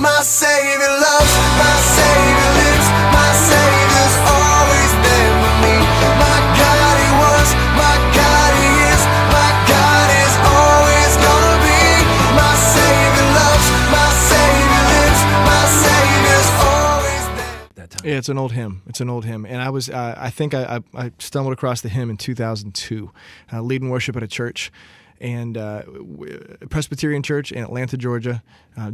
My Savior loves, my Savior lives, my Savior's always there with me. My God, He was, my God, He is, my God is always gonna be. My Savior loves, my Savior lives, my Savior's always there. That time. Yeah, it's an old hymn. It's an old hymn. And I think I stumbled across the hymn in 2002, leading worship at a church. And Presbyterian church in Atlanta, Georgia,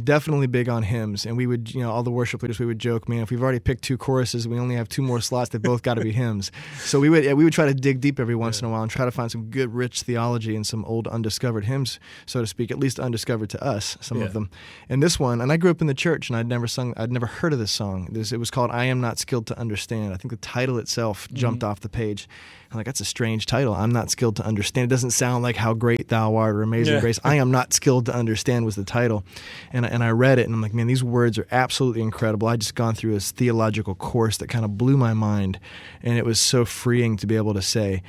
definitely big on hymns. And we would, all the worship leaders, we would joke, man, if we've already picked 2 choruses, we only have 2 more slots. They've both got to be hymns. So we would try to dig deep every once in a while and try to find some good, rich theology and some old undiscovered hymns, so to speak, at least undiscovered to us, some of them. And this one, and I grew up in the church, and I'd never heard of this song. It was called "I Am Not Skilled to Understand." I think the title itself jumped off the page. I'm like, that's a strange title. I'm not skilled to understand. It doesn't sound like How Great Thou Art or Amazing Grace. I Am Not Skilled to Understand was the title. And I read it, and I'm like, man, these words are absolutely incredible. I just gone through this theological course that kind of blew my mind, and it was so freeing to be able to say,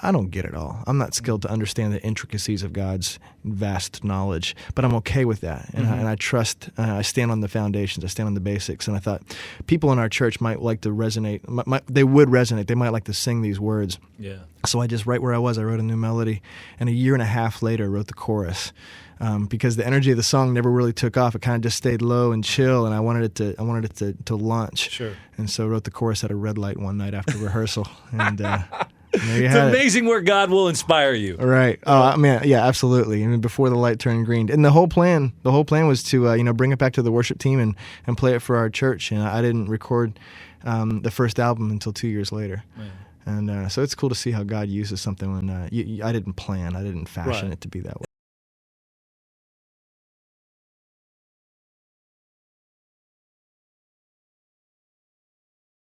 I don't get it all. I'm not skilled to understand the intricacies of God's vast knowledge, but I'm okay with that. And I trust, I stand on the foundations, I stand on the basics. And I thought people in our church might like to resonate. They would resonate. They might like to sing these words. Yeah. So I just, right where I was, I wrote a new melody, and a year and a half later, wrote the chorus. Because the energy of the song never really took off. It kind of just stayed low and chill, and I wanted it to launch. Sure. And so I wrote the chorus at a red light one night after rehearsal, and there you It's had amazing where God will inspire you. it. Right. Oh, man, yeah, absolutely. I mean, before the light turned green, and the whole plan was to bring it back to the worship team and play it for our church. And I didn't record the first album until 2 years later. Man. And so it's cool to see how God uses something when I didn't plan, I didn't fashion Right. it to be that way.